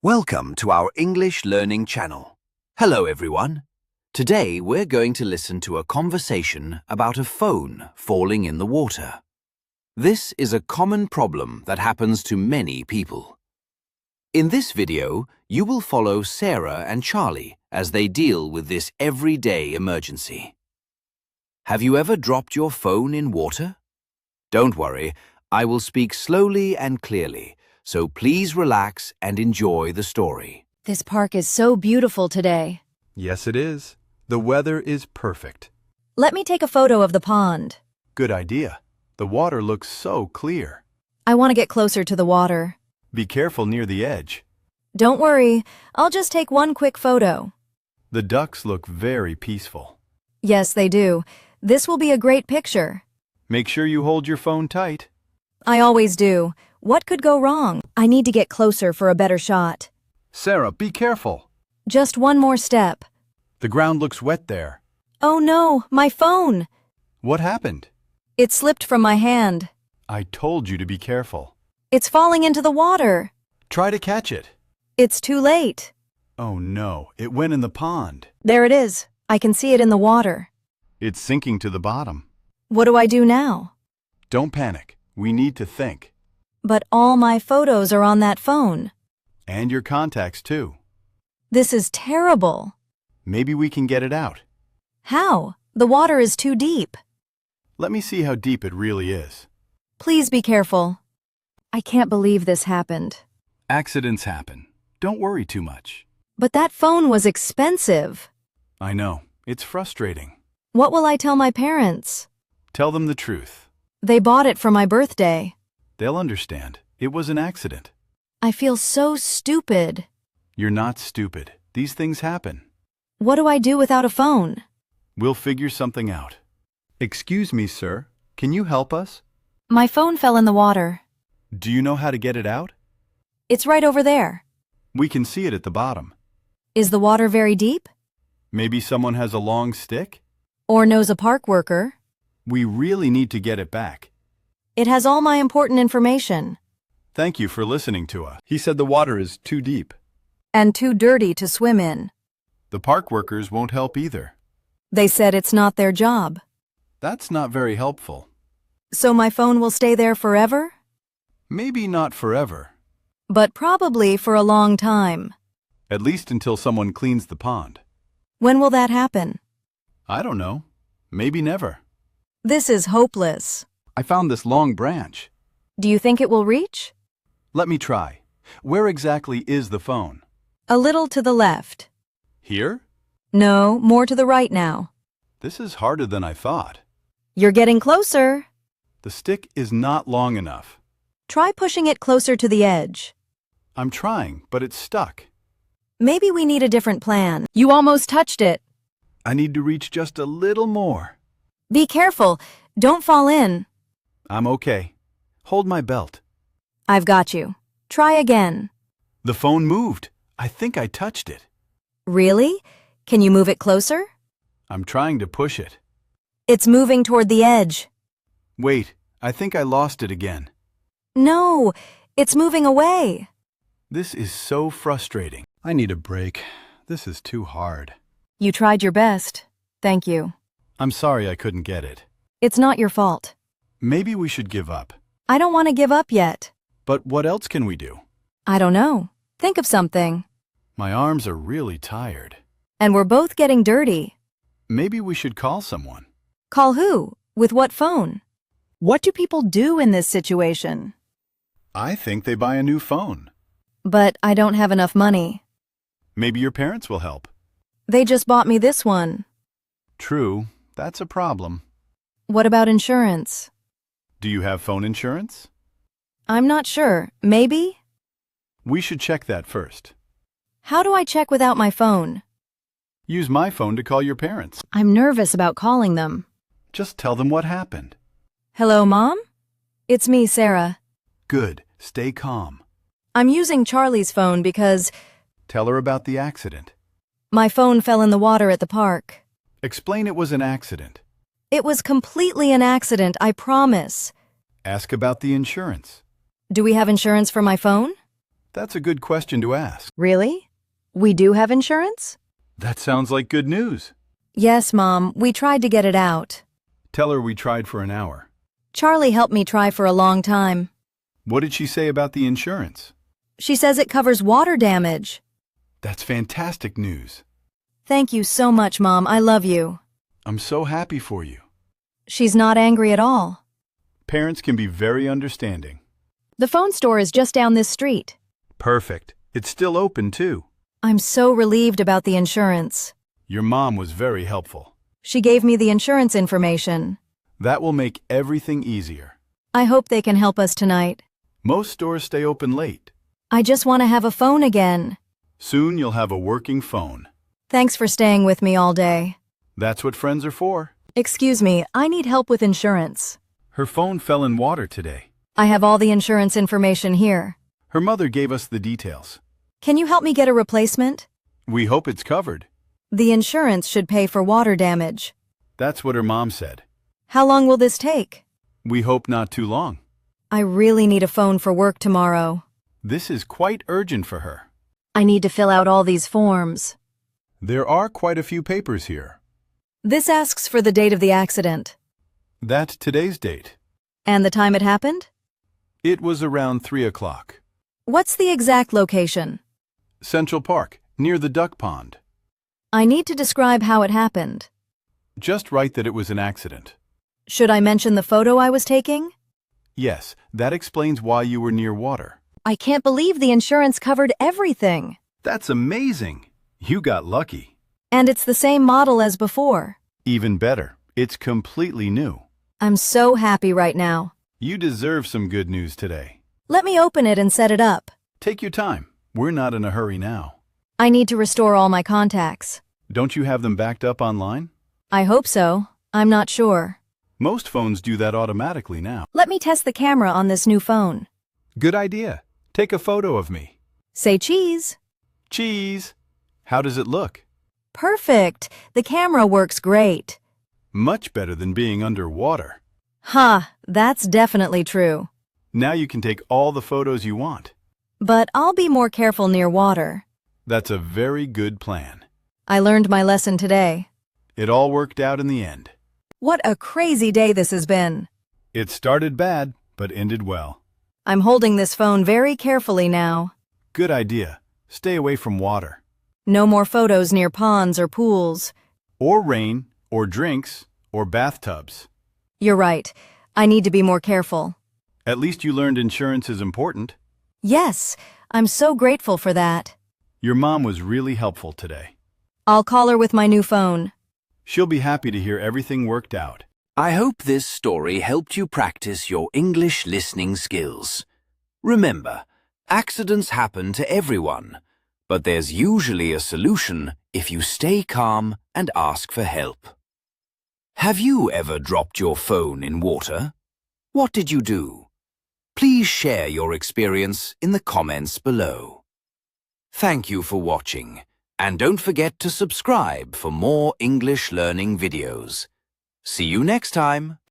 Welcome to our English learning channel. Hello everyone. Today we're going to listen to a conversation about a phone falling in the water. This is a common problem that happens to many people. In this video, you will follow Sarah and Charlie as they deal with this everyday emergency. Have you ever dropped your phone in water? Don't worry, I will speak slowly and clearly. So please relax and enjoy the story. This park is so beautiful today. Yes, it is. The weather is perfect. Let me take a photo of the pond. Good idea. The water looks so clear. I want to get closer to the water. Be careful near the edge. Don't worry, I'll just take one quick photo. The ducks look very peaceful. Yes, they do. This will be a great picture. Make sure you hold your phone tight. I always do. What could go wrong? I need to get closer for a better shot. Sarah, be careful. Just one more step. The ground looks wet there. Oh no, my phone! What happened? It slipped from my hand. I told you to be careful. It's falling into the water. Try to catch it. It's too late. Oh no, it went in the pond. There it is. I can see it in the water. It's sinking to the bottom. What do I do now? Don't panic. We need to think. But all my photos are on that phone. And your contacts too. This is terrible. Maybe we can get it out. How? The water is too deep. Let me see how deep it really is. Please be careful. I can't believe this happened. Accidents happen. Don't worry too much. But that phone was expensive. I know. It's frustrating. What will I tell my parents? Tell them the truth. They bought it for my birthday. They'll understand. It was an accident. I feel so stupid. You're not stupid. These things happen. What do I do without a phone? We'll figure something out. Excuse me, sir. Can you help us? My phone fell in the water. Do you know how to get it out? It's right over there. We can see it at the bottom. Is the water very deep? Maybe someone has a long stick? Or knows a park worker? We really need to get it back. It has all my important information. Thank you for listening to us. He said the water is too deep. And too dirty to swim in. The park workers won't help either. They said it's not their job. That's not very helpful. So my phone will stay there forever? Maybe not forever. But probably for a long time. At least until someone cleans the pond. When will that happen? I don't know. Maybe never. This is hopeless. I found this long branch. Do you think it will reach? Let me try. Where exactly is the phone? A little to the left. Here? No, more to the right now. This is harder than I thought. You're getting closer. The stick is not long enough. Try pushing it closer to the edge. I'm trying, but it's stuck. Maybe we need a different plan. You almost touched it. I need to reach just a little more. Be careful. Don't fall in. I'm okay. Hold my belt. I've got you. Try again. The phone moved. I think I touched it. Really? Can you move it closer? I'm trying to push it. It's moving toward the edge. Wait, I think I lost it again. No, it's moving away. This is so frustrating. I need a break. This is too hard. You tried your best. Thank you. I'm sorry I couldn't get it. It's not your fault. Maybe we should give up. I don't want to give up yet. But what else can we do? I don't know. Think of something. My arms are really tired. And we're both getting dirty. Maybe we should call someone. Call who? With what phone? What do people do in this situation? I think they buy a new phone. But I don't have enough money. Maybe your parents will help. They just bought me this one. True, that's a problem. What about insurance? Do you have phone insurance? I'm not sure. Maybe? We should check that first. How do I check without my phone? Use my phone to call your parents. I'm nervous about calling them. Just tell them what happened. Hello, Mom? It's me, Sarah. Good. Stay calm. I'm using Charlie's phone because Tell her about the accident. my phone fell in the water at the park. Explain it was an accident. It was completely an accident, I promise. Ask about the insurance. Do we have insurance for my phone? That's a good question to ask. Really? We do have insurance? That sounds like good news. Yes, Mom. We tried to get it out. Tell her we tried for an hour. Charlie helped me try for a long time. What did she say about the insurance? She says it covers water damage. That's fantastic news. Thank you so much, Mom. I love you. I'm so happy for you. She's not angry at all. Parents can be very understanding. The phone store is just down this street. Perfect. It's still open, too. I'm so relieved about the insurance. Your mom was very helpful. She gave me the insurance information. That will make everything easier. I hope they can help us tonight. Most stores stay open late. I just want to have a phone again. Soon you'll have a working phone. Thanks for staying with me all day. That's what friends are for. Excuse me, I need help with insurance. Her phone fell in water today. I have all the insurance information here. Her mother gave us the details. Can you help me get a replacement? We hope it's covered. The insurance should pay for water damage. That's what her mom said. How long will this take? We hope not too long. I really need a phone for work tomorrow. This is quite urgent for her. I need to fill out all these forms. There are quite a few papers here. This asks for the date of the accident. That's today's date. And the time it happened? It was around 3 o'clock. What's the exact location? Central Park, near the duck pond. I need to describe how it happened. Just write that it was an accident. Should I mention the photo I was taking? Yes, that explains why you were near water. I can't believe the insurance covered everything. That's amazing. You got lucky. And it's the same model as before. Even better, it's completely new. I'm so happy right now. You deserve some good news today. Let me open it and set it up. Take your time. We're not in a hurry now. I need to restore all my contacts. Don't you have them backed up online? I hope so. I'm not sure. Most phones do that automatically now. Let me test the camera on this new phone. Good idea. Take a photo of me. Say cheese. Cheese. How does it look? Perfect. The camera works great. Much better than being underwater. That's definitely true. Now you can take all the photos you want. But I'll be more careful near water. That's a very good plan. I learned my lesson today. It all worked out in the end. What a crazy day this has been. It started bad, but ended well. I'm holding this phone very carefully now. Good idea. Stay away from water. No more photos near ponds or pools. Or rain, or drinks, or bathtubs. You're right. I need to be more careful. At least you learned insurance is important. Yes, I'm so grateful for that. Your mom was really helpful today. I'll call her with my new phone. She'll be happy to hear everything worked out. I hope this story helped you practice your English listening skills. Remember, accidents happen to everyone, but there's usually a solution if you stay calm and ask for help. Have you ever dropped your phone in water? What did you do? Please share your experience in the comments below. Thank you for watching, and don't forget to subscribe for more English learning videos. See you next time.